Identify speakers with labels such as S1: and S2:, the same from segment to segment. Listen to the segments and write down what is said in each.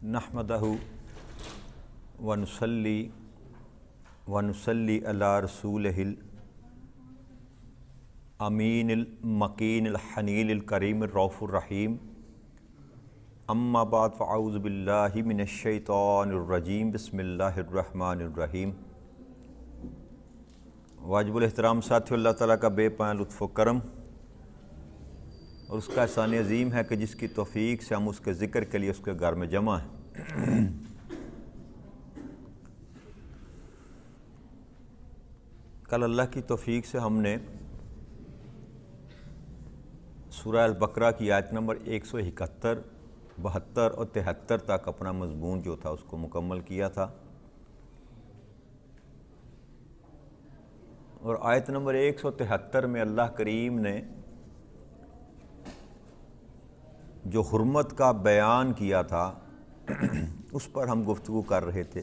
S1: نحمدہ ونصلی علی رسولہ الامین المکین الحنین الکریم الرؤوف الرحیم اما بعد فاعوذ باللہ من الشیطان الرجیم بسم اللہ الرحمن الرحیم۔ واجب الاحترام ساتھیو، اللہ تعالیٰ کا بے پناہ لطف و کرم اور اس کا احسان عظیم ہے کہ جس کی توفیق سے ہم اس کے ذکر کے لیے اس کے گھر میں جمع ہیں۔ کل اللہ کی توفیق سے ہم نے سورہ البقرہ کی آیت نمبر 171، 72 اور 73 تک اپنا مضمون جو تھا اس کو مکمل کیا تھا، اور آیت نمبر 173 میں اللہ کریم نے جو حرمت کا بیان کیا تھا اس پر ہم گفتگو کر رہے تھے۔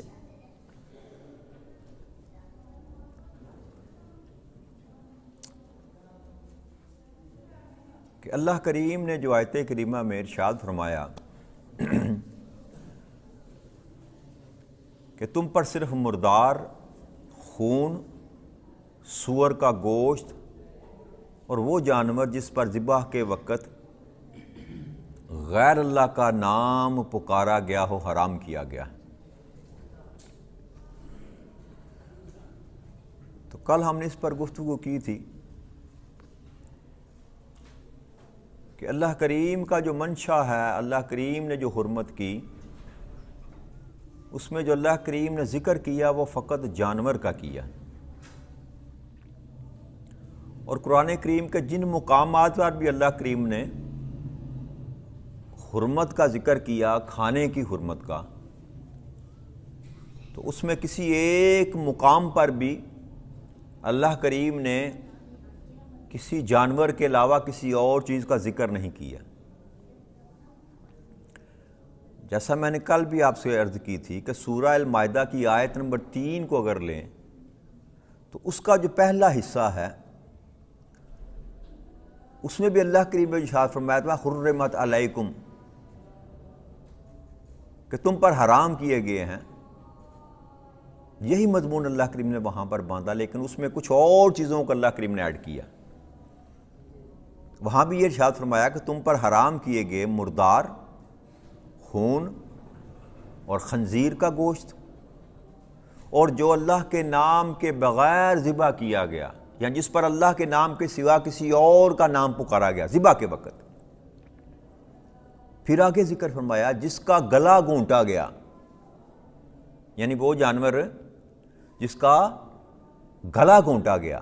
S1: کہ اللہ کریم نے جو آیت کریمہ میں ارشاد فرمایا کہ تم پر صرف مردار، خون، سور کا گوشت اور وہ جانور جس پر ذبح کے وقت غیر اللہ کا نام پکارا گیا ہو حرام کیا گیا۔ تو کل ہم نے اس پر گفتگو کی تھی کہ اللہ کریم کا جو منشا ہے، اللہ کریم نے جو حرمت کی، اس میں جو اللہ کریم نے ذکر کیا وہ فقط جانور کا کیا، اور قرآن کریم کے جن مقامات پر بھی اللہ کریم نے حرمت کا ذکر کیا، کھانے کی حرمت کا، تو اس میں کسی ایک مقام پر بھی اللہ کریم نے کسی جانور کے علاوہ کسی اور چیز کا ذکر نہیں کیا۔ جیسا میں نے کل بھی آپ سے عرض کی تھی کہ سورہ المائدہ کی آیت نمبر 3 کو اگر لیں تو اس کا جو پہلا حصہ ہے اس میں بھی اللہ کریم نے ارشاد فرمایا تھا حرمت علیکم، کہ تم پر حرام کیے گئے ہیں۔ یہی مضمون اللہ کریم نے وہاں پر باندھا، لیکن اس میں کچھ اور چیزوں کو اللہ کریم نے ایڈ کیا۔ وہاں بھی یہ ارشاد فرمایا کہ تم پر حرام کیے گئے مردار، خون اور خنزیر کا گوشت، اور جو اللہ کے نام کے بغیر ذبح کیا گیا، یعنی جس پر اللہ کے نام کے سوا کسی اور کا نام پکارا گیا ذبح کے وقت۔ پھر آگے ذکر فرمایا جس کا گلا گھونٹا گیا، یعنی وہ جانور جس کا گلا گھونٹا گیا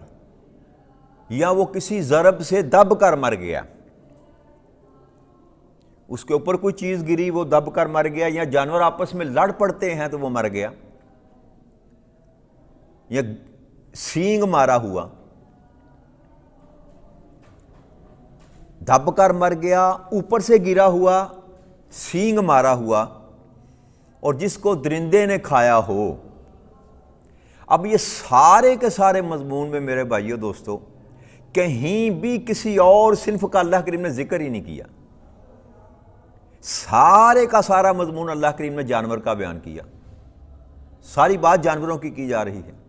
S1: یا وہ کسی ضرب سے دب کر مر گیا، اس کے اوپر کوئی چیز گری وہ دب کر مر گیا، یا جانور آپس میں لڑ پڑتے ہیں تو وہ مر گیا، یا سینگ مارا ہوا، دب کر مر گیا، اوپر سے گرا ہوا، سینگ مارا ہوا، اور جس کو درندے نے کھایا ہو۔ اب یہ سارے کے سارے مضمون میں میرے بھائیو دوستو کہیں بھی کسی اور صنف کا اللہ کریم نے ذکر ہی نہیں کیا، سارے کا سارا مضمون اللہ کریم نے جانور کا بیان کیا، ساری بات جانوروں کی جا رہی ہے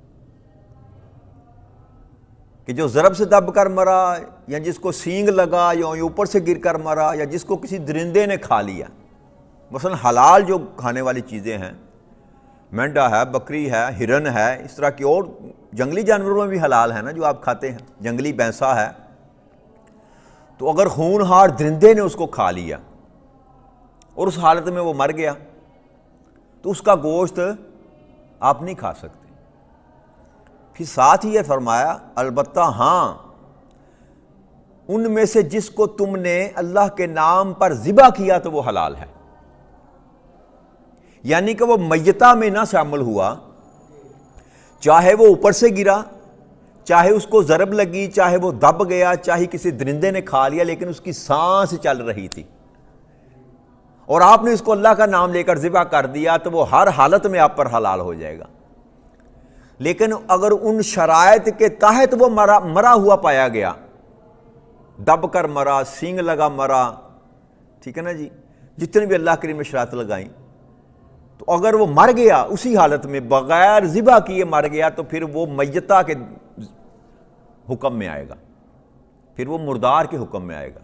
S1: کہ جو ضرب سے دب کر مرا، یا جس کو سینگ لگا، یا اوپر سے گر کر مرا، یا جس کو کسی درندے نے کھا لیا۔ مثلا حلال جو کھانے والی چیزیں ہیں، مینڈا ہے، بکری ہے، ہرن ہے، اس طرح کی اور جنگلی جانوروں میں بھی حلال ہے نا جو آپ کھاتے ہیں، جنگلی بھینسا ہے، تو اگر ہونہار درندے نے اس کو کھا لیا اور اس حالت میں وہ مر گیا تو اس کا گوشت آپ نہیں کھا سکتے۔ پھر ساتھ ہی یہ فرمایا البتہ ہاں ان میں سے جس کو تم نے اللہ کے نام پر ذبح کیا تو وہ حلال ہے، یعنی کہ وہ میتہ میں نہ شامل ہوا، چاہے وہ اوپر سے گرا، چاہے اس کو ضرب لگی، چاہے وہ دب گیا، چاہے کسی درندے نے کھا لیا، لیکن اس کی سانس چل رہی تھی اور آپ نے اس کو اللہ کا نام لے کر ذبح کر دیا تو وہ ہر حالت میں آپ پر حلال ہو جائے گا۔ لیکن اگر ان شرائط کے تحت وہ مرا ہوا پایا گیا، دب کر مرا، سینگ لگا مرا، ٹھیک ہے نا جی، جتنے بھی اللہ کریم نے شرائط لگائیں، تو اگر وہ مر گیا اسی حالت میں بغیر ذبح کیے مر گیا تو پھر وہ میتہ کے حکم میں آئے گا، پھر وہ مردار کے حکم میں آئے گا۔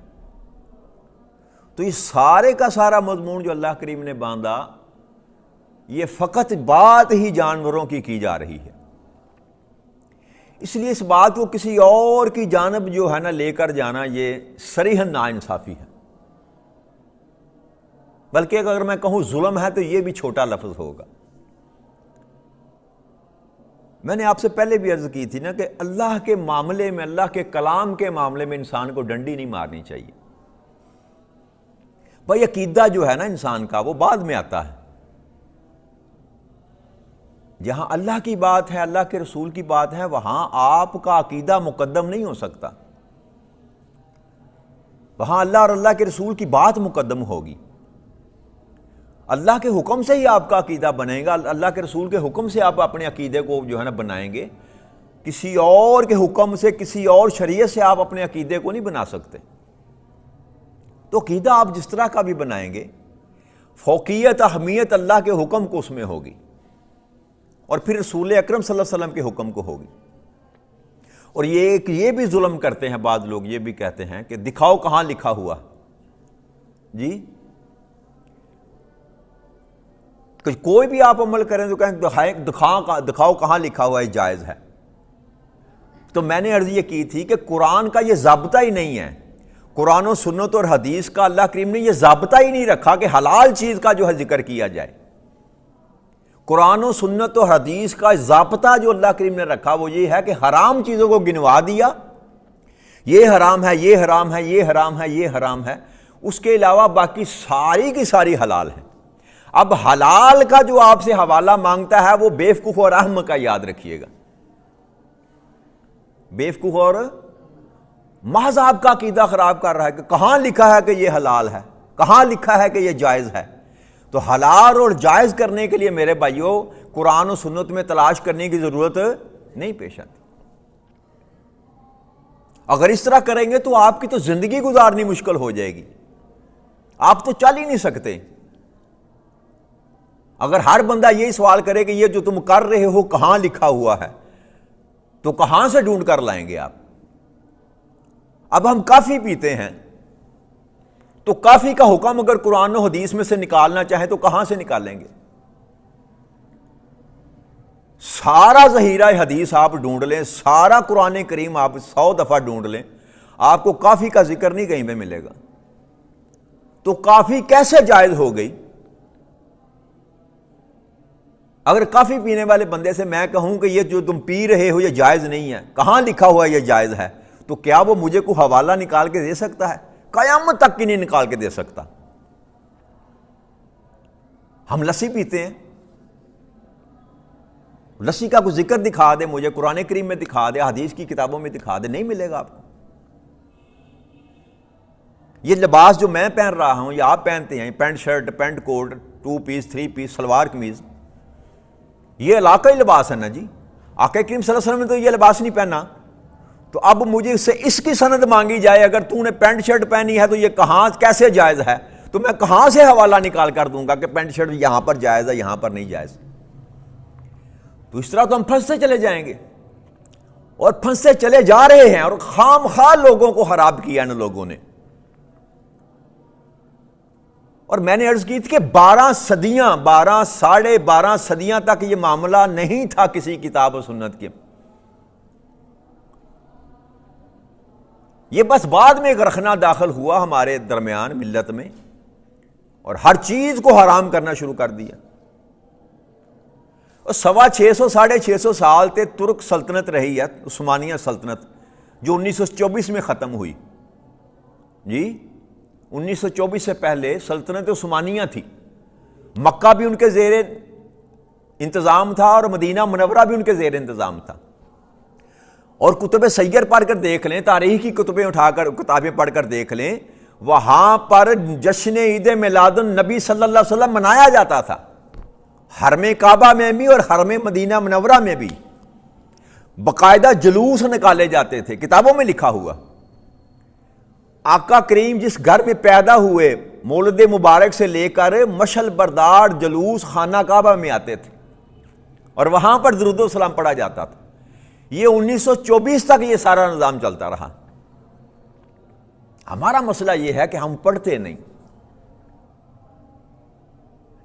S1: تو یہ سارے کا سارا مضمون جو اللہ کریم نے باندھا، یہ فقط بات ہی جانوروں کی جا رہی ہے۔ اس لیے اس بات کو کسی اور کی جانب جو ہے نا لے کر جانا، یہ صریحاً ناانصافی ہے۔ بلکہ اگر میں کہوں ظلم ہے تو یہ بھی چھوٹا لفظ ہوگا۔ میں نے آپ سے پہلے بھی عرض کی تھی نا کہ اللہ کے معاملے میں، اللہ کے کلام کے معاملے میں انسان کو ڈنڈی نہیں مارنی چاہیے۔ بھائی عقیدہ جو ہے نا انسان کا وہ بعد میں آتا ہے۔ جہاں اللہ کی بات ہے، اللہ کے رسول کی بات ہے، وہاں آپ کا عقیدہ مقدم نہیں ہو سکتا، وہاں اللہ اور اللہ کے رسول کی بات مقدم ہوگی۔ اللہ کے حکم سے ہی آپ کا عقیدہ بنے گا، اللہ کے رسول کے حکم سے آپ اپنے عقیدے کو جو ہے نا بنائیں گے۔ کسی اور کے حکم سے، کسی اور شریعت سے آپ اپنے عقیدے کو نہیں بنا سکتے۔ تو عقیدہ آپ جس طرح کا بھی بنائیں گے، فوقیت، اہمیت اللہ کے حکم کو اس میں ہوگی، اور پھر رسول اکرم صلی اللہ علیہ وسلم کے حکم کو ہوگی۔ اور یہ بھی ظلم کرتے ہیں بعض لوگ، یہ بھی کہتے ہیں کہ دکھاؤ کہاں لکھا ہوا جی، کہ کوئی بھی آپ عمل کریں تو کہیں دکھاؤ کہاں لکھا ہوا ہے جائز ہے۔ تو میں نے عرض یہ کی تھی کہ قرآن کا یہ ضابطہ ہی نہیں ہے، قرآن و سنت اور حدیث کا اللہ کریم نے یہ ضابطہ ہی نہیں رکھا کہ حلال چیز کا جو ہے ذکر کیا جائے۔ قرآن و سنت و حدیث کا ضابطہ جو اللہ کریم نے رکھا وہ یہ ہے کہ حرام چیزوں کو گنوا دیا، یہ حرام ہے، یہ حرام ہے، یہ حرام ہے، یہ حرام ہے، اس کے علاوہ باقی ساری کی ساری حلال ہیں۔ اب حلال کا جو آپ سے حوالہ مانگتا ہے وہ بیوقوف اور احمق کا یاد رکھیے گا، بیوقوف اور محض آپ کا عقیدہ خراب کر رہا ہے کہ کہاں لکھا ہے کہ یہ حلال ہے، کہاں لکھا ہے کہ یہ جائز ہے۔ تو حلال اور جائز کرنے کے لیے میرے بھائیوں قرآن و سنت میں تلاش کرنے کی ضرورت نہیں پیش آتی۔ اگر اس طرح کریں گے تو آپ کی تو زندگی گزارنی مشکل ہو جائے گی، آپ تو چل ہی نہیں سکتے۔ اگر ہر بندہ یہی سوال کرے کہ یہ جو تم کر رہے ہو کہاں لکھا ہوا ہے، تو کہاں سے ڈھونڈ کر لائیں گے آپ؟ اب ہم کافی پیتے ہیں تو کافی کا حکم اگر قرآن و حدیث میں سے نکالنا چاہیں تو کہاں سے نکالیں گے؟ سارا ذخیرہ حدیث آپ ڈھونڈ لیں، سارا قرآن کریم آپ 100 دفعہ ڈھونڈ لیں، آپ کو کافی کا ذکر نہیں کہیں پہ ملے گا۔ تو کافی کیسے جائز ہو گئی؟ اگر کافی پینے والے بندے سے میں کہوں کہ یہ جو تم پی رہے ہو یہ جائز نہیں ہے، کہاں لکھا ہوا ہے یہ جائز ہے، تو کیا وہ مجھے کوئی حوالہ نکال کے دے سکتا ہے؟ قیامت تک کی نہیں نکال کے دے سکتا۔ ہم لسی پیتے ہیں، لسی کا کوئی ذکر دکھا دے مجھے، قرآن کریم میں دکھا دے، حدیث کی کتابوں میں دکھا دے، نہیں ملے گا آپ کو۔ یہ لباس جو میں پہن رہا ہوں یا آپ پہنتے ہیں، پینٹ شرٹ، پینٹ کوٹ، 2 پیس 3 پیس، سلوار قمیض، یہ علاقائی لباس ہے نا جی۔ آقا کریم صلی اللہ علیہ وسلم نے تو یہ لباس نہیں پہنا، تو اب مجھے سے اس کی سند مانگی جائے اگر تو نے پینٹ شرٹ پہنی ہے تو یہ کہاں کیسے جائز ہے، تو میں کہاں سے حوالہ نکال کر دوں گا کہ پینٹ شرٹ یہاں پر جائز ہے یہاں پر نہیں جائز؟ تو اس طرح تو ہم پھنستے چلے جائیں گے، اور پھنستے چلے جا رہے ہیں، اور خام خواہ لوگوں کو خراب کیا ان لوگوں نے۔ اور میں نے عرض کی تھی کہ 12 صدیاں، 12 صدیاں تک یہ معاملہ نہیں تھا کسی کتاب و سنت کے، یہ بس بعد میں ایک رخنہ داخل ہوا ہمارے درمیان ملت میں، اور ہر چیز کو حرام کرنا شروع کر دیا۔ اور 650 ساڑھے 600 سال تے ترک سلطنت رہی ہے، عثمانیہ سلطنت، جو 1924 میں ختم ہوئی جی۔ 1924 سے پہلے سلطنت عثمانیہ تھی، مکہ بھی ان کے زیر انتظام تھا اور مدینہ منورہ بھی ان کے زیر انتظام تھا۔ اور کتب سیر پڑھ کر دیکھ لیں، تاریخی کتابیں پڑھ کر دیکھ لیں، وہاں پر جشن عید میلاد النبی صلی اللہ علیہ وسلم منایا جاتا تھا، حرم کعبہ میں بھی اور حرم مدینہ منورہ میں بھی باقاعدہ جلوس نکالے جاتے تھے، کتابوں میں لکھا ہوا۔ آقا کریم جس گھر میں پیدا ہوئے مولد مبارک سے لے کر مشعل بردار جلوس خانہ کعبہ میں آتے تھے اور وہاں پر درود و سلام پڑھا جاتا تھا. یہ 1924 تک یہ سارا نظام چلتا رہا. ہمارا مسئلہ یہ ہے کہ ہم پڑھتے نہیں.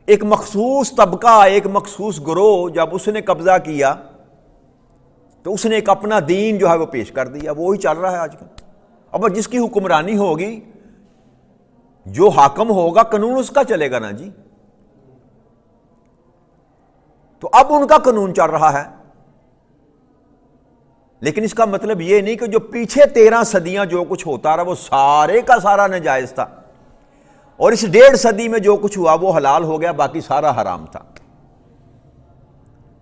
S1: ایک مخصوص طبقہ، ایک مخصوص گروہ جب اس نے قبضہ کیا تو اس نے ایک اپنا دین جو ہے وہ پیش کر دیا، وہی چل رہا ہے آج کل. اب جس کی حکمرانی ہوگی، جو حاکم ہوگا، قانون اس کا چلے گا نا جی. تو اب ان کا قانون چل رہا ہے، لیکن اس کا مطلب یہ نہیں کہ جو پیچھے 13 صدیاں جو کچھ ہوتا رہا وہ سارے کا سارا ناجائز تھا، اور اس 1.5 صدی میں جو کچھ ہوا وہ حلال ہو گیا، باقی سارا حرام تھا.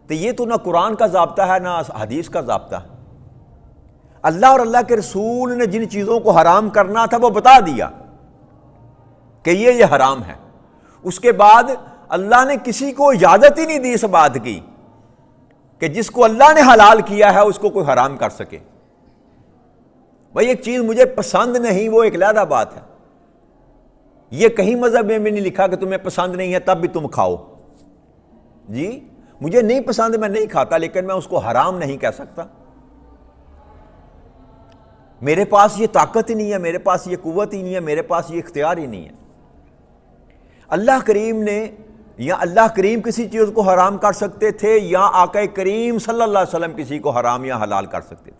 S1: تو یہ تو نہ قرآن کا ضابطہ ہے نہ حدیث کا ضابطہ ہے. اللہ اور اللہ کے رسول نے جن چیزوں کو حرام کرنا تھا وہ بتا دیا کہ یہ حرام ہے. اس کے بعد اللہ نے کسی کو اجازت ہی نہیں دی اس بات کی کہ جس کو اللہ نے حلال کیا ہے اس کو کوئی حرام کر سکے. بھائی ایک چیز مجھے پسند نہیں وہ ایک علیحدہ بات ہے. یہ کہیں مذہب میں نہیں لکھا کہ تمہیں پسند نہیں ہے تب بھی تم کھاؤ. جی مجھے نہیں پسند، میں نہیں کھاتا، لیکن میں اس کو حرام نہیں کہہ سکتا. میرے پاس یہ طاقت ہی نہیں ہے، میرے پاس یہ قوت ہی نہیں ہے، میرے پاس یہ اختیار ہی نہیں ہے. اللہ کریم نے، یا اللہ کریم کسی چیز کو حرام کر سکتے تھے، یا آقا کریم صلی اللہ علیہ وسلم کسی کو حرام یا حلال کر سکتے تھے.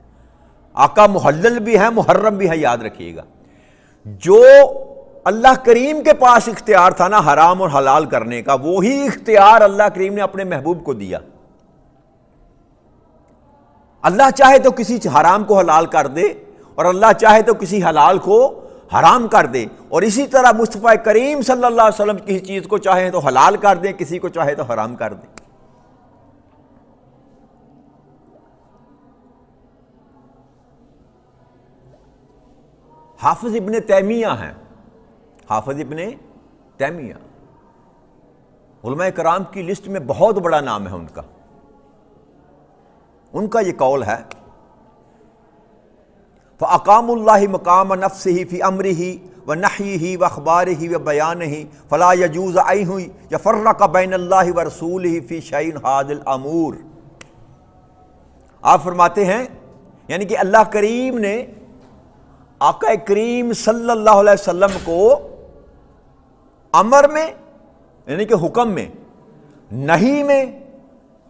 S1: آقا محلل بھی ہے، محرم بھی ہے، یاد رکھیے گا. جو اللہ کریم کے پاس اختیار تھا نا حرام اور حلال کرنے کا، وہی اختیار اللہ کریم نے اپنے محبوب کو دیا. اللہ چاہے تو کسی حرام کو حلال کر دے، اور اللہ چاہے تو کسی حلال کو حرام کر دے. اور اسی طرح مصطفیٰ کریم صلی اللہ علیہ وسلم کسی چیز کو چاہے تو حلال کر دیں، کسی کو چاہے تو حرام کر دیں. حافظ ابن تیمیہ ہیں، حافظ ابن تیمیہ علماء کرام کی لسٹ میں بہت بڑا نام ہے ان کا. ان کا یہ قول ہے، فَأَقَامُ اللَّهِ مَقَامَ نَفْسِهِ فِي أَمْرِهِ وَنَحْيِهِ وَأَخْبَارِهِ وَبَيَانِهِ فَلَا يَجُوزُ أَن يَفَرَّقَ بَيْنَ اللَّهِ وَرَسُولِهِ فِي شَيْءٍ هَذِهِ الْأَمُورِ. آپ فرماتے ہیں یعنی کہ اللہ کریم نے آقا کریم صلی اللہ علیہ وسلم کو امر میں یعنی کہ حکم میں، نہیں میں،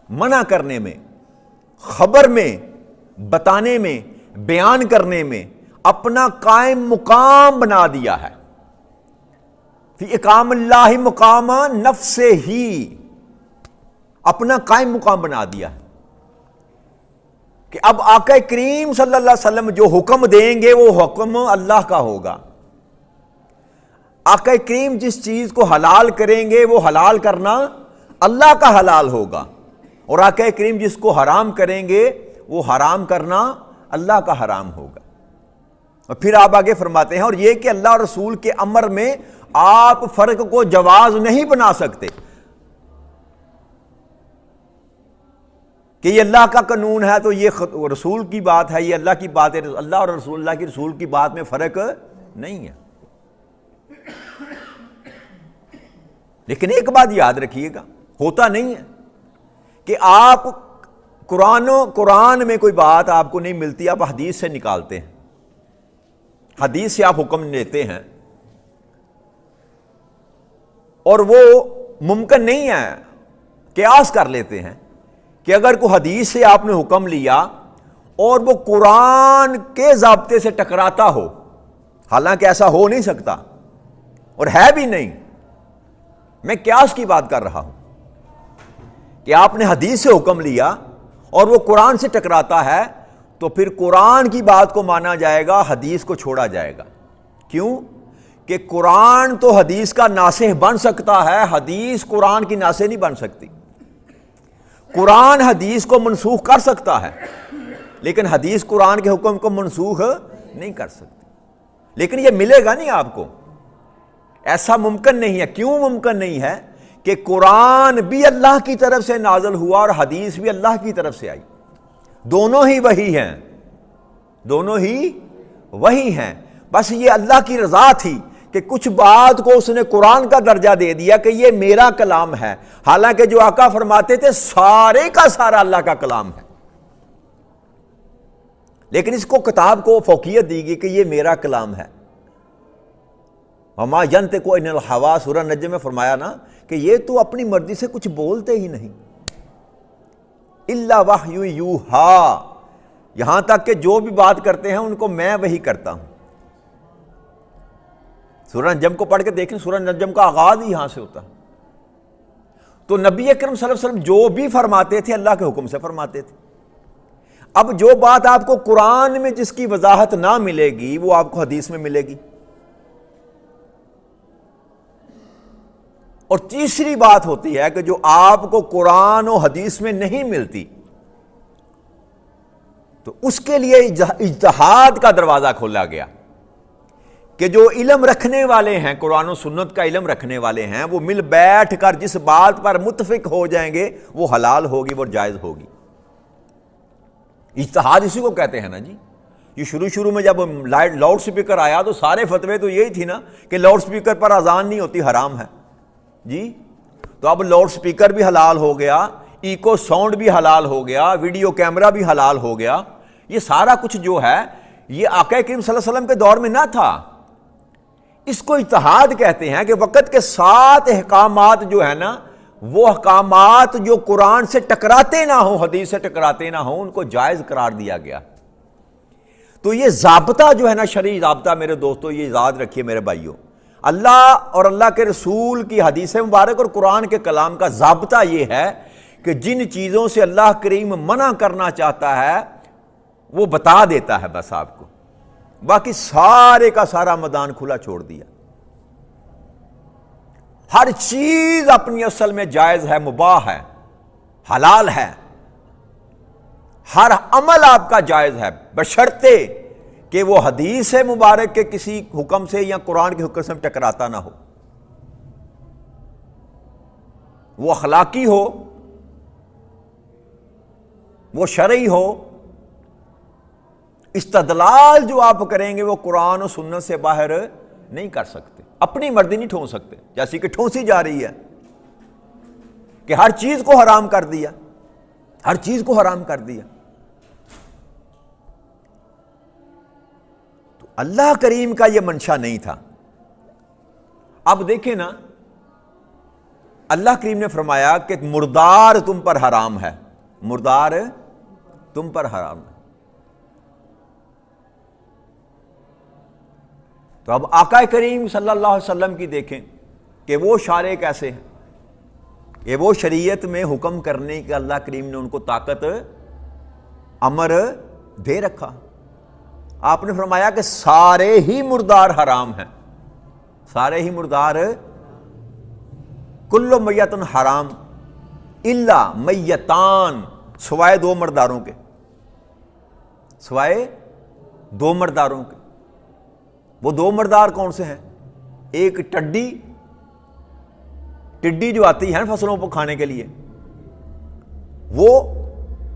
S1: منع کرنے میں، خبر میں، بتانے میں، بیان کرنے میں اپنا قائم مقام بنا دیا ہے. فی اقام اللہ مقام نفس ہی، اپنا قائم مقام بنا دیا ہے کہ اب آقا کریم صلی اللہ علیہ وسلم جو حکم دیں گے وہ حکم اللہ کا ہوگا. آقا کریم جس چیز کو حلال کریں گے وہ حلال کرنا اللہ کا حلال ہوگا، اور آقا کریم جس کو حرام کریں گے وہ حرام کرنا اللہ کا حرام ہوگا. اور پھر آپ آگے فرماتے ہیں، اور یہ کہ اللہ اور رسول کے امر میں آپ فرق کو جواز نہیں بنا سکتے کہ یہ اللہ کا قانون ہے تو یہ رسول کی بات ہے، یہ اللہ کی بات ہے. اللہ اور رسول، اللہ کی رسول کی بات میں فرق نہیں ہے. لیکن ایک بات یاد رکھیے گا، ہوتا نہیں ہے کہ آپ قرآن میں کوئی بات آپ کو نہیں ملتی، آپ حدیث سے نکالتے ہیں، حدیث سے آپ حکم لیتے ہیں، اور وہ ممکن نہیں ہے، قیاس کر لیتے ہیں کہ اگر کوئی حدیث سے آپ نے حکم لیا اور وہ قرآن کے ضابطے سے ٹکراتا ہو، حالانکہ ایسا ہو نہیں سکتا اور ہے بھی نہیں. میں قیاس کی بات کر رہا ہوں کہ آپ نے حدیث سے حکم لیا اور وہ قرآن سے ٹکراتا ہے تو پھر قرآن کی بات کو مانا جائے گا، حدیث کو چھوڑا جائے گا. کیوں؟ کہ قرآن تو حدیث کا ناسخ بن سکتا ہے، حدیث قرآن کی ناسخ نہیں بن سکتی. قرآن حدیث کو منسوخ کر سکتا ہے لیکن حدیث قرآن کے حکم کو منسوخ نہیں کر سکتی. لیکن یہ ملے گا نہیں آپ کو، ایسا ممکن نہیں ہے. کیوں ممکن نہیں ہے؟ کہ قرآن بھی اللہ کی طرف سے نازل ہوا اور حدیث بھی اللہ کی طرف سے آئی، دونوں ہی وہی ہیں، دونوں ہی وہی ہیں. بس یہ اللہ کی رضا تھی کہ کچھ بات کو اس نے قرآن کا درجہ دے دیا کہ یہ میرا کلام ہے، حالانکہ جو آقا فرماتے تھے سارے کا سارا اللہ کا کلام ہے، لیکن اس کو کتاب کو فوقیت دی گئی کہ یہ میرا کلام ہے۔ وما ینطق عن الہویٰ، سورہ نجم میں فرمایا نا کہ یہ تو اپنی مرضی سے کچھ بولتے ہی نہیں، الا وحی یوحیٰ، یہاں تک کہ جو بھی بات کرتے ہیں ان کو میں وہی کرتا ہوں۔ سورہ نجم کو پڑھ کے دیکھیں، سورہ نجم کا آغاز ہی یہاں سے ہوتا ہے۔ تو نبی اکرم صلی اللہ علیہ وسلم جو بھی فرماتے تھے اللہ کے حکم سے فرماتے تھے۔ اب جو بات آپ کو قرآن میں جس کی وضاحت نہ ملے گی وہ آپ کو حدیث میں ملے گی۔ اور تیسری بات ہوتی ہے کہ جو آپ کو قرآن و حدیث میں نہیں ملتی تو اس کے لیے اجتہاد کا دروازہ کھولا گیا کہ جو علم رکھنے والے ہیں، قرآن و سنت کا علم رکھنے والے ہیں، وہ مل بیٹھ کر جس بات پر متفق ہو جائیں گے وہ حلال ہوگی، وہ جائز ہوگی۔ اجتہاد اسی کو کہتے ہیں نا جی۔ یہ شروع میں جب لاؤڈ سپیکر آیا تو سارے فتوے تو یہی تھی نا کہ لاؤڈ سپیکر پر اذان نہیں ہوتی، حرام ہے جی۔ تو اب لاؤڈ سپیکر بھی حلال ہو گیا، ایکو ساؤنڈ بھی حلال ہو گیا، ویڈیو کیمرہ بھی حلال ہو گیا۔ یہ سارا کچھ جو ہے یہ آقا کریم صلی اللہ علیہ وسلم کے دور میں نہ تھا۔ اس کو اجتہاد کہتے ہیں کہ وقت کے ساتھ احکامات جو ہے نا، وہ احکامات جو قرآن سے ٹکراتے نہ ہوں، حدیث سے ٹکراتے نہ ہوں، ان کو جائز قرار دیا گیا۔ تو یہ ضابطہ جو ہے نا، شرعی ضابطہ میرے دوستو، یہ یاد رکھیے میرے بھائیوں، اللہ اور اللہ کے رسول کی حدیث مبارک اور قرآن کے کلام کا ضابطہ یہ ہے کہ جن چیزوں سے اللہ کریم منع کرنا چاہتا ہے وہ بتا دیتا ہے بس آپ کو، باقی سارے کا سارا میدان کھلا چھوڑ دیا۔ ہر چیز اپنی اصل میں جائز ہے، مباح ہے، حلال ہے، ہر عمل آپ کا جائز ہے بشرطے کہ وہ حدیث مبارک کے کسی حکم سے یا قرآن کے حکم سے ٹکراتا نہ ہو، وہ اخلاقی ہو، وہ شرعی ہو۔ استدلال جو آپ کریں گے وہ قرآن و سنت سے باہر نہیں کر سکتے، اپنی مرضی نہیں ٹھونس سکتے، جیسی کہ ٹھونسی جا رہی ہے کہ ہر چیز کو حرام کر دیا، ہر چیز کو حرام کر دیا۔ تو اللہ کریم کا یہ منشا نہیں تھا۔ اب دیکھیں نا، اللہ کریم نے فرمایا کہ مردار تم پر حرام ہے، مردار تم پر حرام ہے۔ تو اب آقا کریم صلی اللہ علیہ وسلم کی دیکھیں کہ وہ شارع کیسے ہیں، کہ وہ شریعت میں حکم کرنے کا اللہ کریم نے ان کو طاقت، امر دے رکھا۔ آپ نے فرمایا کہ سارے ہی مردار حرام ہیں، سارے ہی مردار، کل میت حرام الا میتان، سوائے دو مرداروں کے، سوائے دو مرداروں کے۔ وہ دو مردار کون سے ہیں؟ ایک ٹڈی جو آتی ہے فصلوں کو کھانے کے لیے،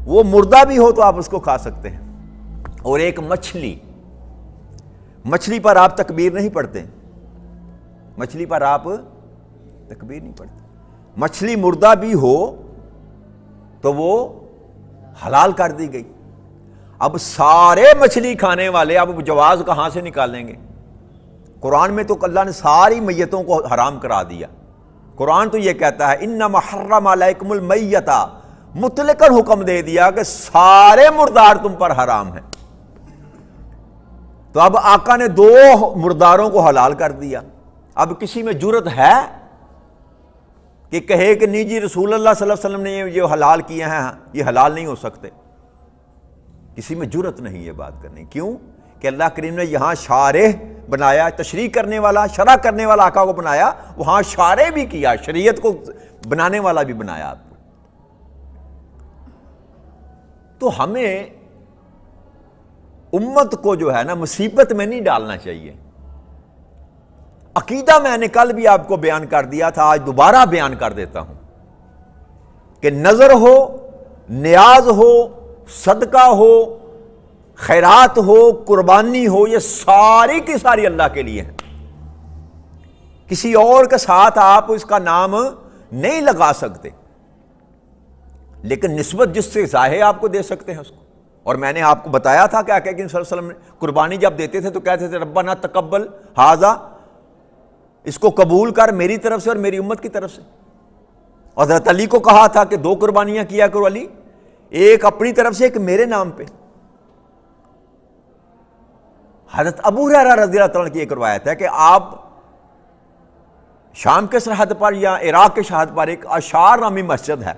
S1: وہ مردہ بھی ہو تو آپ اس کو کھا سکتے ہیں، اور ایک مچھلی، مچھلی پر آپ تکبیر نہیں پڑھتے، مچھلی پر آپ تکبیر نہیں پڑھتے۔ مچھلی مردہ بھی ہو تو وہ حلال کر دی گئی۔ اب سارے مچھلی کھانے والے اب جواز کہاں سے نکالیں گے؟ قرآن میں تو اللہ نے ساری میتوں کو حرام کرا دیا۔ قرآن تو یہ کہتا ہے انما حرم علیکم المیتۃ، مطلقاً حکم دے دیا کہ سارے مردار تم پر حرام ہیں۔ تو اب آقا نے دو مرداروں کو حلال کر دیا۔ اب کسی میں جرت ہے کہ کہے کہ نہیں جی رسول اللہ صلی اللہ علیہ وسلم نے یہ حلال کیے ہیں، یہ حلال نہیں ہو سکتے؟ کسی میں جرت نہیں یہ بات کرنے۔ کیوں؟ کہ اللہ کریم نے یہاں شارع بنایا، تشریع کرنے والا، شرع کرنے والا آقا کو بنایا، وہاں شارع بھی کیا، شریعت کو بنانے والا بھی بنایا آپ کو۔ تو ہمیں امت کو جو ہے نا مصیبت میں نہیں ڈالنا چاہیے۔ عقیدہ میں نے کل بھی آپ کو بیان کر دیا تھا، آج دوبارہ بیان کر دیتا ہوں کہ نظر ہو، نیاز ہو، صدقہ ہو، خیرات ہو، قربانی ہو، یہ ساری کی ساری اللہ کے لیے ہیں. کسی اور کے ساتھ آپ اس کا نام نہیں لگا سکتے، لیکن نسبت جس سے ظاہر آپ کو دے سکتے ہیں اس کو. اور میں نے آپ کو بتایا تھا کہ آقا کریم صلی اللہ علیہ وسلم نے قربانی جب دیتے تھے تو کہتے تھے ربنا تقبل ھذا، اس کو قبول کر میری طرف سے اور میری امت کی طرف سے. حضرت علی کو کہا تھا کہ 2 قربانیاں کیا کرو علی، ایک اپنی طرف سے ایک میرے نام پہ. حضرت ابو ہریرہ رضی اللہ تعالیٰ کی ایک روایت ہے کہ آپ شام کے سرحد پر یا عراق کے سرحد پر ایک اشعار نامی مسجد ہے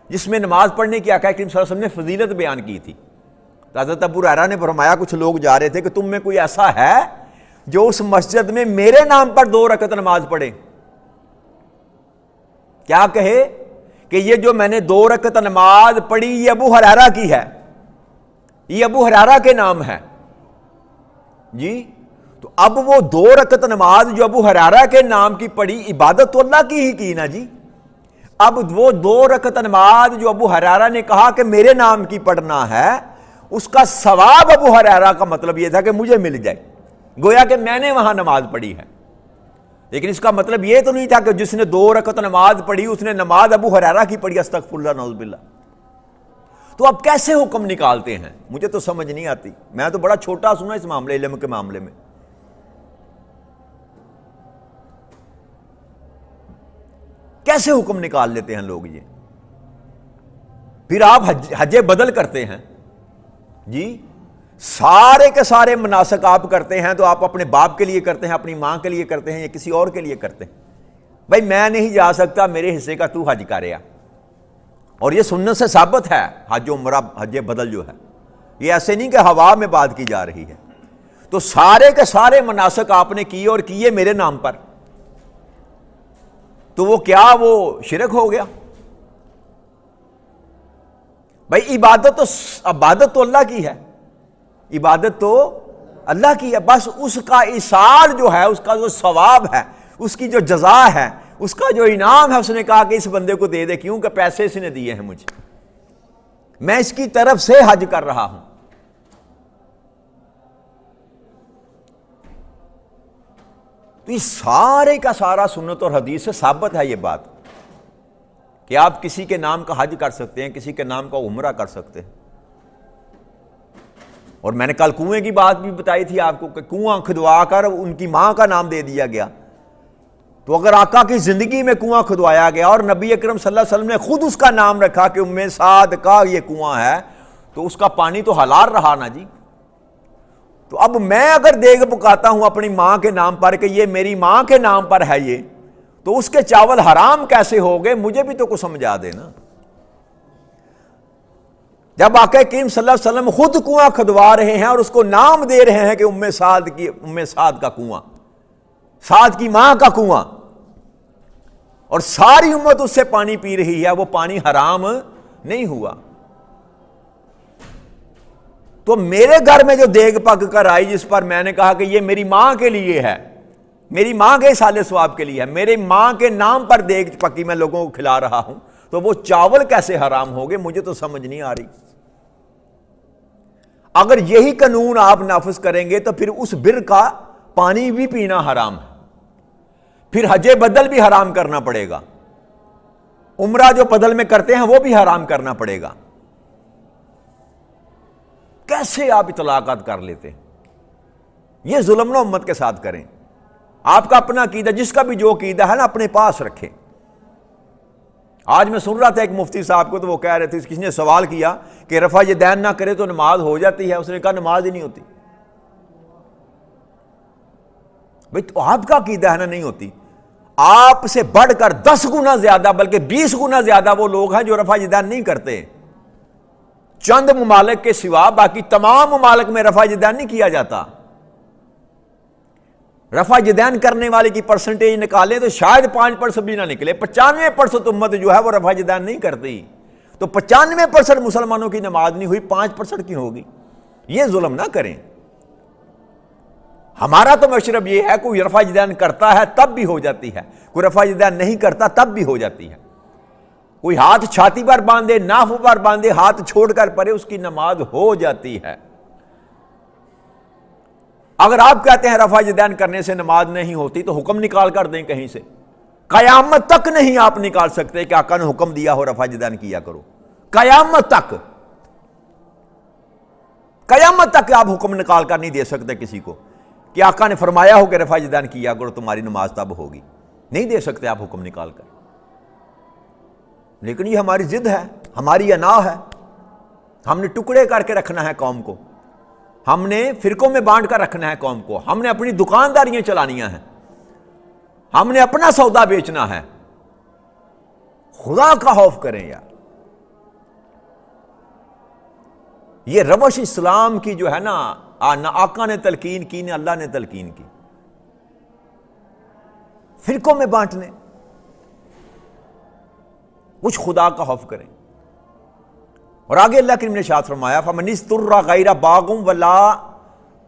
S1: جس میں نماز پڑھنے کی آقا کریم صلی اللہ علیہ وسلم نے فضیلت بیان کی تھی. تو حضرت ابو ہریرہ نے فرمایا کچھ لوگ جا رہے تھے کہ تم میں کوئی ایسا ہے جو اس مسجد میں میرے نام پر 2 رکعت نماز پڑھے. کیا کہے کہ یہ جو میں نے 2 رکعت نماز پڑھی یہ ابو ہریرہ کی ہے، یہ ابو ہریرہ کے نام ہے جی. تو اب وہ 2 رکعت نماز جو ابو ہریرہ کے نام کی پڑھی، عبادت تو اللہ کی ہی کی نا جی. اب وہ 2 رکعت نماز جو ابو ہریرہ نے کہا کہ میرے نام کی پڑھنا ہے، اس کا ثواب ابو ہریرہ کا مطلب یہ تھا کہ مجھے مل جائے، گویا کہ میں نے وہاں نماز پڑھی ہے. لیکن اس کا مطلب یہ تو نہیں تھا کہ جس نے 2 رکعت نماز پڑھی اس نے نماز ابو ہریرہ کی پڑھی، استغفر اللہ نعوذ باللہ. تو اب کیسے حکم نکالتے ہیں مجھے تو سمجھ نہیں آتی. میں تو بڑا چھوٹا سنا اس معاملے، علم کے معاملے میں. کیسے حکم نکال لیتے ہیں لوگ یہ. پھر آپ حج بدل کرتے ہیں جی، سارے کے سارے مناسک آپ کرتے ہیں تو آپ اپنے باپ کے لیے کرتے ہیں، اپنی ماں کے لیے کرتے ہیں یا کسی اور کے لیے کرتے ہیں. بھائی میں نہیں جا سکتا، میرے حصے کا تو حج کرے. اور یہ سنت سے ثابت ہے حج عمرہ حج بدل جو ہے، یہ ایسے نہیں کہ ہوا میں بات کی جا رہی ہے. تو سارے کے سارے مناسک آپ نے کیے اور کیے میرے نام پر، تو وہ کیا وہ شرک ہو گیا؟ بھائی عبادت تو اللہ کی ہے، عبادت تو اللہ کی ہے. بس اس کا ایصال جو ہے، اس کا جو ثواب ہے، اس کی جو جزا ہے، اس کا جو انعام ہے، اس نے کہا کہ اس بندے کو دے دے، کیونکہ پیسے اس نے دیے ہیں مجھے، میں اس کی طرف سے حج کر رہا ہوں. تو یہ سارے کا سارا سنت اور حدیث سے ثابت ہے یہ بات کہ آپ کسی کے نام کا حج کر سکتے ہیں، کسی کے نام کا عمرہ کر سکتے ہیں. اور میں نے کل کنویں کی بات بھی بتائی تھی آپ کو کہ کنواں کھدوا کر ان کی ماں کا نام دے دیا گیا. تو اگر آقا کی زندگی میں کنواں کھدوایا گیا اور نبی اکرم صلی اللہ علیہ وسلم نے خود اس کا نام رکھا کہ ام سعد کا یہ کنواں ہے، تو اس کا پانی تو حلال رہا نا جی. تو اب میں اگر دیگ پکاتا ہوں اپنی ماں کے نام پر کہ یہ میری ماں کے نام پر ہے یہ، تو اس کے چاول حرام کیسے ہو گئے؟ مجھے بھی تو کچھ سمجھا دینا. جب آقا کریم صلی اللہ علیہ وسلم خود کنواں کھدوا رہے ہیں اور اس کو نام دے رہے ہیں کہ ام سعد کا کنواں، سعد کی ماں کا کنواں، اور ساری امت اس سے پانی پی رہی ہے، وہ پانی حرام نہیں ہوا. تو میرے گھر میں جو دیگ پک کر آئی جس پر میں نے کہا کہ یہ میری ماں کے لیے ہے، میری ماں کے اصالِ ثواب کے لیے ہے، میری ماں کے نام پر دیگ پکی میں لوگوں کو کھلا رہا ہوں، تو وہ چاول کیسے حرام ہو گئے؟ مجھے تو سمجھ نہیں آ رہی. اگر یہی قانون آپ نافذ کریں گے تو پھر اس بر کا پانی بھی پینا حرام ہے، پھر حج بدل بھی حرام کرنا پڑے گا، عمرہ جو بدل میں کرتے ہیں وہ بھی حرام کرنا پڑے گا. کیسے آپ اطلاقات کر لیتے ہیں؟ یہ ظلم نہ امت کے ساتھ کریں. آپ کا اپنا عقیدہ، جس کا بھی جو عقیدہ ہے نا اپنے پاس رکھیں. آج میں سن رہا تھا ایک مفتی صاحب کو، تو وہ کہہ رہے تھے، کسی نے سوال کیا کہ رفع یدین نہ کرے تو نماز ہو جاتی ہے؟ اس نے کہا نماز ہی نہیں ہوتی. بھئی تو آپ کا عقیدہ ہے نا نہیں ہوتی. آپ سے بڑھ کر 10 گنا زیادہ بلکہ 20 گنا زیادہ وہ لوگ ہیں جو رفع یدین نہیں کرتے. چند ممالک کے سوا باقی تمام ممالک میں رفع یدین نہیں کیا جاتا. رفع یدین کرنے والے کی پرسنٹیج نکالیں تو شاید 5% بھی نہ نکلے. 95% امت جو ہے وہ رفع یدین نہیں کرتی. تو 95% مسلمانوں کی نماز نہیں ہوئی، 5% کی ہوگی؟ یہ ظلم نہ کریں. ہمارا تو مشرب یہ ہے، کوئی رفع یدین کرتا ہے تب بھی ہو جاتی ہے، کوئی رفع یدین نہیں کرتا تب بھی ہو جاتی ہے. کوئی ہاتھ چھاتی پر باندھے، ناف پر باندھے، ہاتھ چھوڑ کر پڑے، اس کی نماز ہو جاتی ہے. اگر آپ کہتے ہیں رفع یدین کرنے سے نماز نہیں ہوتی تو حکم نکال کر دیں کہیں سے، قیامت تک نہیں آپ نکال سکتے کہ آقا نے حکم دیا ہو رفع یدین کیا کرو، قیامت تک، قیامت تک آپ حکم نکال کر نہیں دے سکتے کسی کو کہ آقا نے فرمایا ہو کہ رفع یدین کیا کرو تمہاری نماز تب ہوگی، نہیں دے سکتے آپ حکم نکال کر۔ لیکن یہ ہماری ضد ہے، ہماری انا ہے، ہم نے ٹکڑے کر کے رکھنا ہے قوم کو، ہم نے فرقوں میں بانٹ کر رکھنا ہے قوم کو، ہم نے اپنی دکانداریاں چلانیاں ہیں، ہم نے اپنا سودا بیچنا ہے۔ خدا کا خوف کریں یار، یہ روش اسلام کی جو ہے نا، نہ آقا نے تلقین کی نہ اللہ نے تلقین کی، فرقوں میں بانٹنے، کچھ خدا کا خوف کریں۔ اور آگے اللہ کریم نے ارشاد فرمایا فَمَنِ اسْتُرَّ غَيْرَ بَاغٍ وَلَا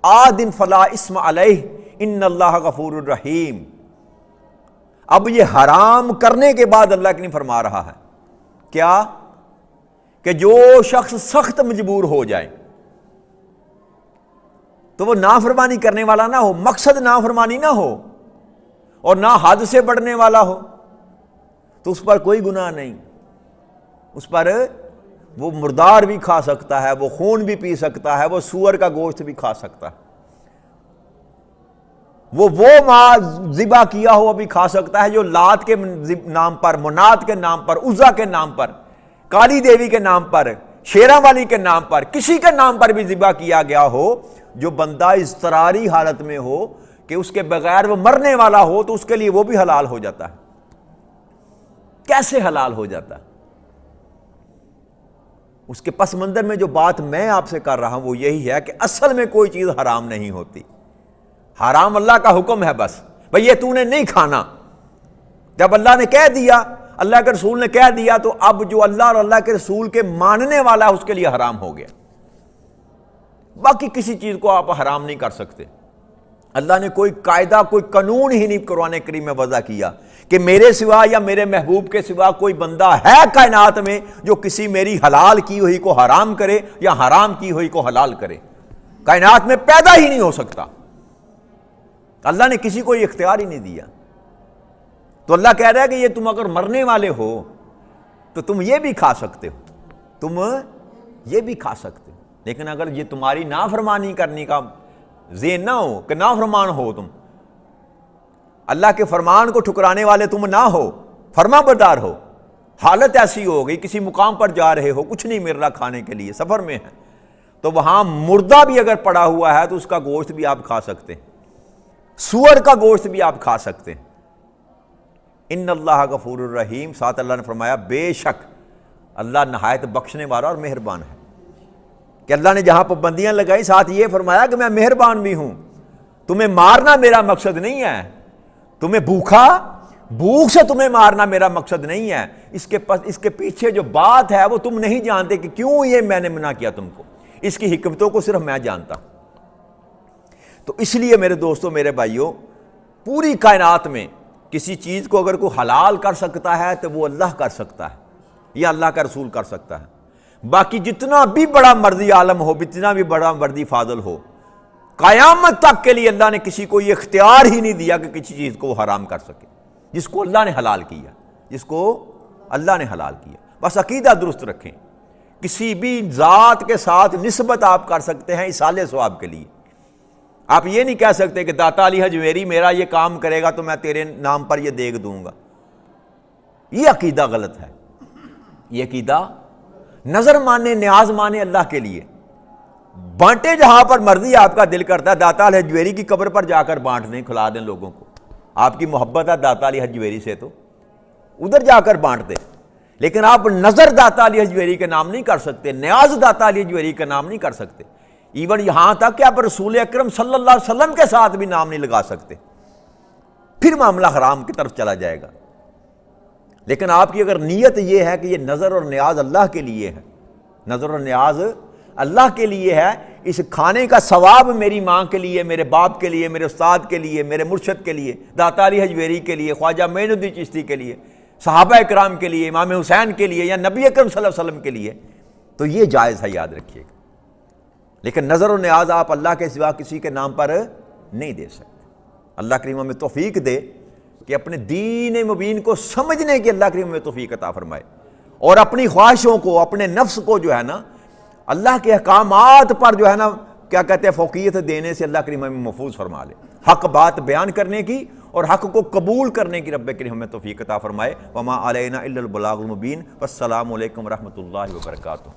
S1: عَادٍ فَلَا إِثْمَ عَلَيْهِ إِنَّ اللَّهَ غَفُورٌ رَحِيمٌ۔ اب یہ حرام کرنے کے بعد اللہ کریم فرما رہا ہے کیا کہ جو شخص سخت مجبور ہو جائے تو وہ نافرمانی کرنے والا نہ ہو، مقصد نافرمانی نہ ہو اور نہ حد سے بڑھنے والا ہو، تو اس پر کوئی گناہ نہیں، اس پر وہ مردار بھی کھا سکتا ہے، وہ خون بھی پی سکتا ہے، وہ سور کا گوشت بھی کھا سکتا ہے، وہ ماں ذبح کیا ہوا بھی کھا سکتا ہے جو لات کے نام پر، منات کے نام پر، عزا کے نام پر، کالی دیوی کے نام پر، شیراں والی کے نام پر، کسی کے نام پر بھی ذبح کیا گیا ہو، جو بندہ اضطراری حالت میں ہو کہ اس کے بغیر وہ مرنے والا ہو تو اس کے لیے وہ بھی حلال ہو جاتا ہے۔ کیسے حلال ہو جاتا ہے؟ اس کے پس منظر میں جو بات میں آپ سے کر رہا ہوں وہ یہی ہے کہ اصل میں کوئی چیز حرام نہیں ہوتی، حرام اللہ کا حکم ہے، بس بھئی یہ تو نے نہیں کھانا، جب اللہ نے کہہ دیا، اللہ کے رسول نے کہہ دیا، تو اب جو اللہ اور اللہ کے رسول کے ماننے والا ہے اس کے لیے حرام ہو گیا، باقی کسی چیز کو آپ حرام نہیں کر سکتے۔ اللہ نے کوئی قاعدہ، کوئی قانون ہی نہیں قرآن کریم میں وضع کیا کہ میرے سوا یا میرے محبوب کے سوا کوئی بندہ ہے کائنات میں جو کسی میری حلال کی ہوئی کو حرام کرے یا حرام کی ہوئی کو حلال کرے، کائنات میں پیدا ہی نہیں ہو سکتا، اللہ نے کسی کو یہ اختیار ہی نہیں دیا۔ تو اللہ کہہ رہا ہے کہ یہ تم اگر مرنے والے ہو تو تم یہ بھی کھا سکتے ہو، تم یہ بھی کھا سکتے ہو، لیکن اگر یہ تمہاری نافرمانی کرنے کا ذہن نہ ہو کہ نافرمان ہو، تم اللہ کے فرمان کو ٹھکرانے والے تم نہ ہو، فرما بردار ہو، حالت ایسی ہو گئی کسی مقام پر جا رہے ہو، کچھ نہیں مل رہا کھانے کے لیے، سفر میں ہے، تو وہاں مردہ بھی اگر پڑا ہوا ہے تو اس کا گوشت بھی آپ کھا سکتے ہیں، سور کا گوشت بھی آپ کھا سکتے ہیں۔ ان اللہ غفور الرحیم، ساتھ اللہ نے فرمایا بے شک اللہ نہایت بخشنے والا اور مہربان ہے، کہ اللہ نے جہاں پابندیاں لگائی ساتھ یہ فرمایا کہ میں مہربان بھی ہوں، تمہیں مارنا میرا مقصد نہیں ہے، تمہیں بھوک سے تمہیں مارنا میرا مقصد نہیں ہے، اس کے پیچھے جو بات ہے وہ تم نہیں جانتے کہ کیوں یہ میں نے منع کیا تم کو، اس کی حکمتوں کو صرف میں جانتا ہوں۔ تو اس لیے میرے دوستوں، میرے بھائیوں، پوری کائنات میں کسی چیز کو اگر کوئی حلال کر سکتا ہے تو وہ اللہ کر سکتا ہے یا اللہ کا رسول کر سکتا ہے، باقی جتنا بھی بڑا مرضی عالم ہو، جتنا بھی بڑا مرضی فاضل ہو، قیامت تک کے لیے اللہ نے کسی کو یہ اختیار ہی نہیں دیا کہ کسی چیز کو وہ حرام کر سکے، جس کو اللہ نے حلال کیا، جس کو اللہ نے حلال کیا۔ بس عقیدہ درست رکھیں، کسی بھی ذات کے ساتھ نسبت آپ کر سکتے ہیں ایصال ثواب کے لیے، آپ یہ نہیں کہہ سکتے کہ داتا علی حجویری میرا یہ کام کرے گا تو میں تیرے نام پر یہ دیگ دوں گا، یہ عقیدہ غلط ہے۔ یہ عقیدہ نظر مانے، نیاز مانے اللہ کے لیے، بانٹے جہاں پر مرضی آپ کا دل کرتا ہے، داتا علی حجویری کی قبر پر جا کر بانٹ دیں، کھلا دیں لوگوں کو، آپ کی محبت ہے داتا علی حجویری سے تو ادھر جا کر بانٹ دیں، لیکن آپ نظر داتا علی حجویری کے نام نہیں کر سکتے، نیاز داتا علی حجویری کے نام نہیں کر سکتے، ایون یہاں تک کہ آپ رسول اکرم صلی اللہ علیہ وسلم کے ساتھ بھی نام نہیں لگا سکتے، پھر معاملہ حرام کی طرف چلا جائے گا۔ لیکن آپ کی اگر نیت یہ ہے کہ یہ نظر اور نیاز اللہ کے لیے ہے، نظر اور نیاز اللہ کے لیے ہے، اس کھانے کا ثواب میری ماں کے لیے، میرے باپ کے لیے، میرے استاد کے لیے، میرے مرشد کے لیے، داتا علی حجویری کے لیے، خواجہ معین الدین چشتی کے لیے، صحابہ اکرام کے لیے، امام حسین کے لیے، یا نبی اکرم صلی اللہ علیہ وسلم کے لیے، تو یہ جائز ہے، یاد رکھیے گا۔ لیکن نظر و نیاز آپ اللہ کے سوا کسی کے نام پر نہیں دے سکتے۔ اللہ کریم ہمیں توفیق دے کہ اپنے دین مبین کو سمجھنے کی اللہ کریم ہمیں توفیق عطا فرمائے، اور اپنی خواہشوں کو، اپنے نفس کو جو ہے نا اللہ کے احکامات پر جو ہے نا کیا کہتے ہیں فوقیت دینے سے اللہ کریم ہمیں محفوظ فرما لے، حق بات بیان کرنے کی اور حق کو قبول کرنے کی رب کریم ہمیں توفیق عطا فرمائے۔ وما علینا الا البلاغ المبین۔ والسلام علیکم ورحمۃ اللہ وبرکاتہ۔